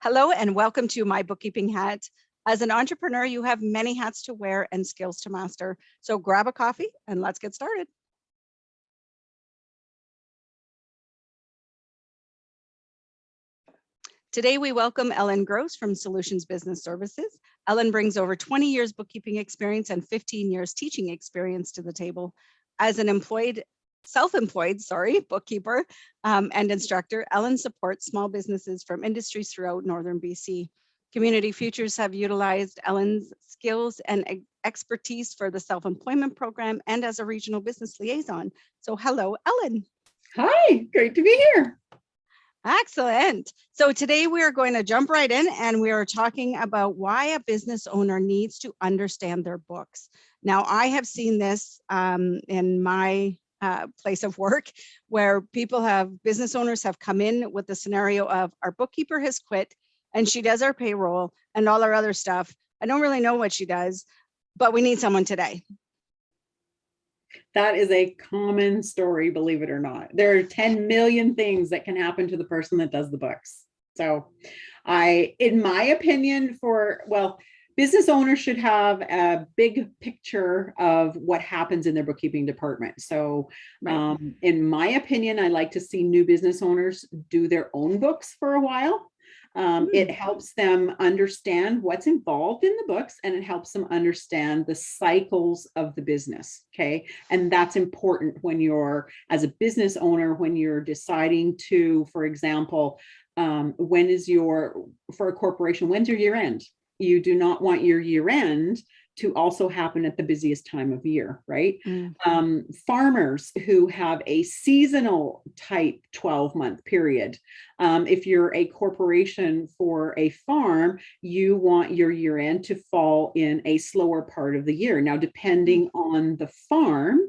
Hello and welcome to My Bookkeeping Hat. As an entrepreneur, you have many hats to wear and skills to master. So grab a coffee and let's get started. Today, we welcome Ellen Gross from Solutions Business Services. Ellen brings over 20 years bookkeeping experience and 15 years teaching experience to the table. As an self-employed bookkeeper and instructor, Ellen supports small businesses from industries throughout Northern BC. Community Futures have utilized Ellen's skills and expertise for the self-employment program and as a regional business liaison. So hello, Ellen. Hi, great to be here. Excellent. So today we are going to jump right in and we are talking about why a business owner needs to understand their books. Now, I have seen this in my place of work where business owners have come in with the scenario of our bookkeeper has quit and she does our payroll and all our other stuff. I don't really know what she does, but we need someone today. That is a common story, believe it or not. There are 10 million things that can happen to the person that does the books. So in my opinion, business owners should have a big picture of what happens in their bookkeeping department. So in my opinion, I like to see new business owners do their own books for a while. It helps them understand what's involved in the books and it helps them understand the cycles of the business. Okay. And that's important when as a business owner, when you're deciding to, for example, for a corporation, when's your year end? You do not want your year end to also happen at the busiest time of year, right? Farmers who have a seasonal type 12-month period. If you're a corporation for a farm, you want your year end to fall in a slower part of the year. Now, depending on the farm,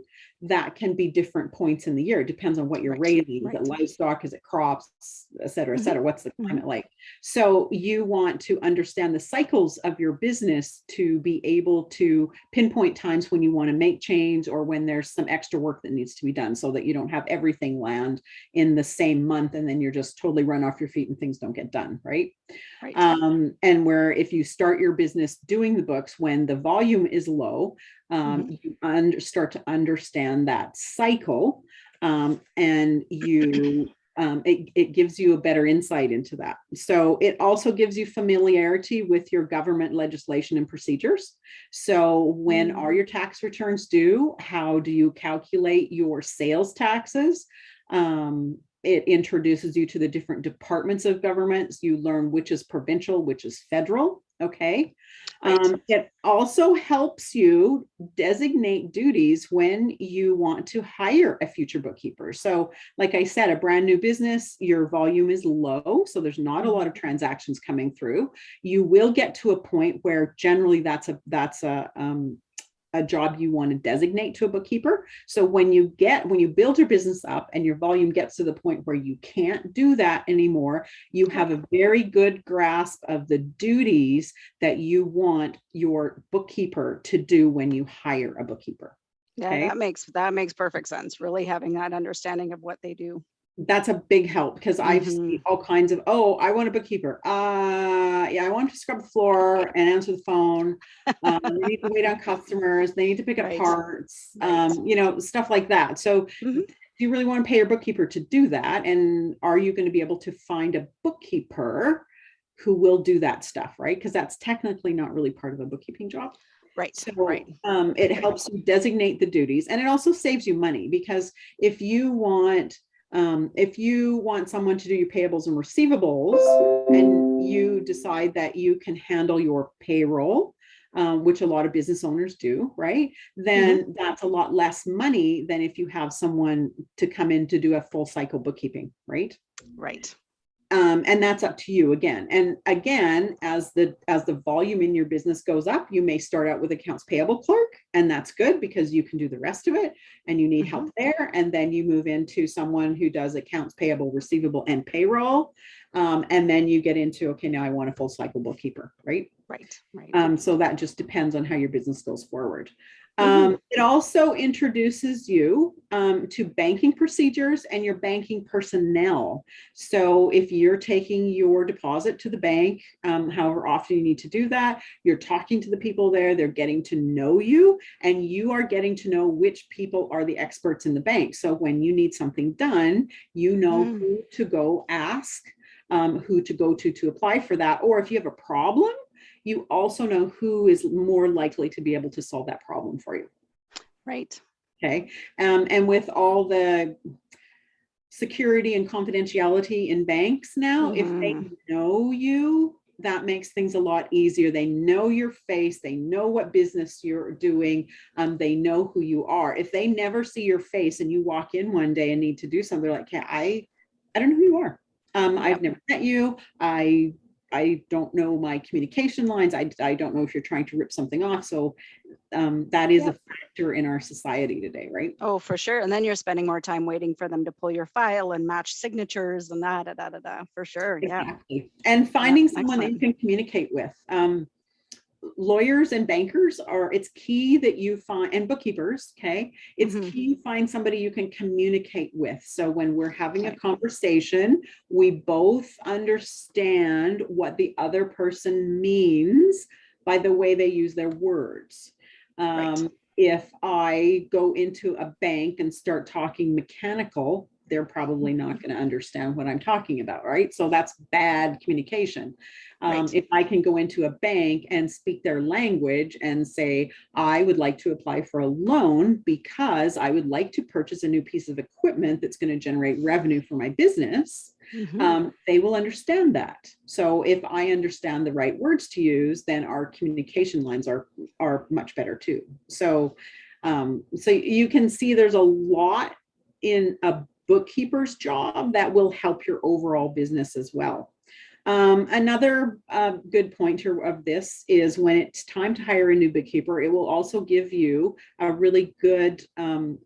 that can be different points in the year. It depends on what you're raising. Is it livestock? Is it crops? Et cetera, et cetera. What's the climate like? So you want to understand the cycles of your business to be able to pinpoint times when you want to make change or when there's some extra work that needs to be done so that you don't have everything land in the same month and then you're just totally run off your feet and things don't get done, right? And where if you start your business doing the books when the volume is low, you start to understand that cycle, and it gives you a better insight into that. So it also gives you familiarity with your government legislation and procedures. So when are your tax returns due? How do you calculate your sales taxes? It introduces you to the different departments of governments. You learn which is provincial, which is federal. Okay. It also helps you designate duties when you want to hire a future bookkeeper. So like I said, a brand new business, your volume is low. So there's not a lot of transactions coming through. You will get to a point where generally that's a job you want to designate to a bookkeeper. So when you build your business up and your volume gets to the point where you can't do that anymore, you have a very good grasp of the duties that you want your bookkeeper to do when you hire a bookkeeper. Yeah, okay? that makes perfect sense. Really having that understanding of what they do. That's a big help because I've seen all kinds of, I want a bookkeeper. I want to scrub the floor and answer the phone. They need to wait on customers. They need to pick up parts, stuff like that. So do you really want to pay your bookkeeper to do that? And are you going to be able to find a bookkeeper who will do that stuff, right? Because that's technically not really part of a bookkeeping job. Right. So it helps you designate the duties and it also saves you money because if you want someone to do your payables and receivables and you decide that you can handle your payroll, which a lot of business owners do, right? Then that's a lot less money than if you have someone to come in to do a full cycle bookkeeping, right? Right. And that's up to you again. And again, as the volume in your business goes up, you may start out with accounts payable clerk, and that's good because you can do the rest of it and you need help there. And then you move into someone who does accounts payable, receivable, and payroll. And then you get into, okay, now I want a full cycle bookkeeper, right? Right. So that just depends on how your business goes forward. It also introduces you to banking procedures and your banking personnel. So if you're taking your deposit to the bank, however often you need to do that, you're talking to the people there, they're getting to know you, and you are getting to know which people are the experts in the bank. So when you need something done, you know who to go ask, who to go to apply for that. Or if you have a problem, you also know who is more likely to be able to solve that problem for you. Right. Okay. And with all the security and confidentiality in banks now, if they know you, that makes things a lot easier. They know your face, they know what business you're doing, they know who you are. If they never see your face and you walk in one day and need to do something, like, I don't know who you are. I've never met you. I don't know my communication lines. I don't know if you're trying to rip something off. So that is a factor in our society today, right? Oh, for sure. And then you're spending more time waiting for them to pull your file and match signatures and for sure. Exactly. And finding someone that you can communicate with. Lawyers and bankers it's key that you find, and bookkeepers, okay, it's key you find somebody you can communicate with. So when we're having a conversation, we both understand what the other person means by the way they use their words. If I go into a bank and start talking mechanical, they're probably not going to understand what I'm talking about, right? So that's bad communication. If I can go into a bank and speak their language and say, I would like to apply for a loan because I would like to purchase a new piece of equipment that's going to generate revenue for my business, they will understand that. So if I understand the right words to use, then our communication lines are much better too. So, so you can see there's a lot in a bookkeeper's job that will help your overall business as well. Another good pointer of this is when it's time to hire a new bookkeeper, it will also give you a really good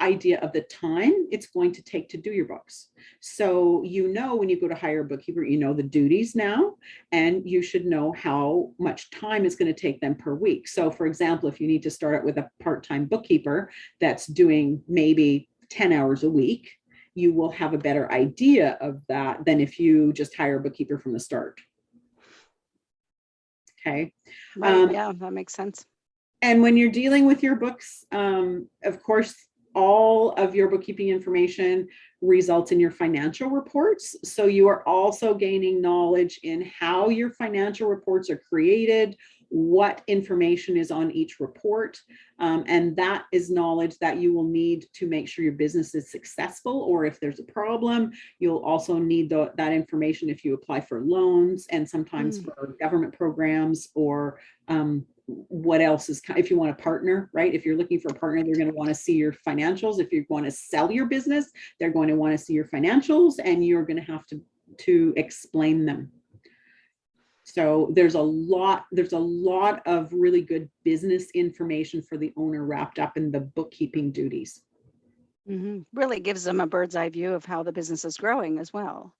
idea of the time it's going to take to do your books. So you know when you go to hire a bookkeeper, you know the duties now, and you should know how much time it's going to take them per week. So for example, if you need to start out with a part-time bookkeeper that's doing maybe 10 hours a week, you will have a better idea of that than if you just hire a bookkeeper from the start. Okay. Right. Yeah, that makes sense. And when you're dealing with your books, of course, all of your bookkeeping information results in your financial reports. So you are also gaining knowledge in how your financial reports are created, what information is on each report. And that is knowledge that you will need to make sure your business is successful, or if there's a problem, you'll also need that information if you apply for loans and sometimes for government programs, or what else is, if you want a partner, right? If you're looking for a partner, they're going to want to see your financials. If you want to sell your business, they're going to want to see your financials, and you're going to have to explain them. So there's a lot of really good business information for the owner wrapped up in the bookkeeping duties. Really gives them a bird's eye view of how the business is growing as well.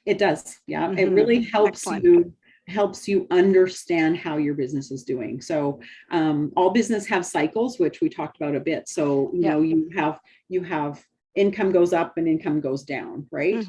It does. Yeah. It really helps you understand how your business is doing. So all business have cycles, which we talked about a bit. So, you know, you have income goes up and income goes down, right?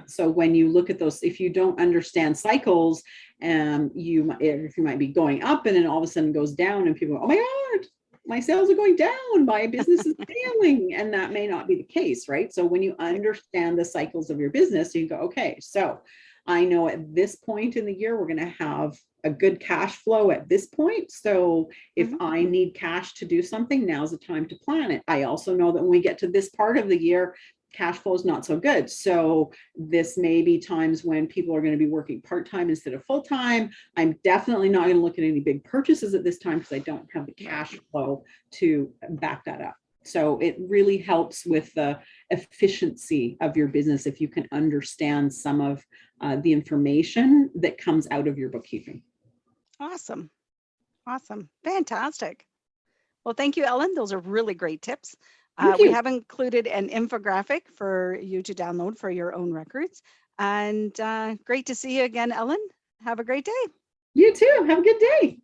So when you look at those, if you don't understand cycles, if you might be going up and then all of a sudden goes down, and people go, oh my God, my sales are going down, my business is failing. And that may not be the case, right? So when you understand the cycles of your business, you go, okay, so I know at this point in the year, we're going to have a good cash flow at this point. So if I need cash to do something, now's the time to plan it. I also know that when we get to this part of the year, cash flow is not so good. So this may be times when people are going to be working part-time instead of full-time. I'm definitely not going to look at any big purchases at this time because I don't have the cash flow to back that up. So it really helps with the efficiency of your business if you can understand some of the information that comes out of your bookkeeping. Awesome. Fantastic. Well, thank you, Ellen. Those are really great tips. We have included an infographic for you to download for your own records. And great to see you again, Ellen. Have a great day. You too. Have a good day.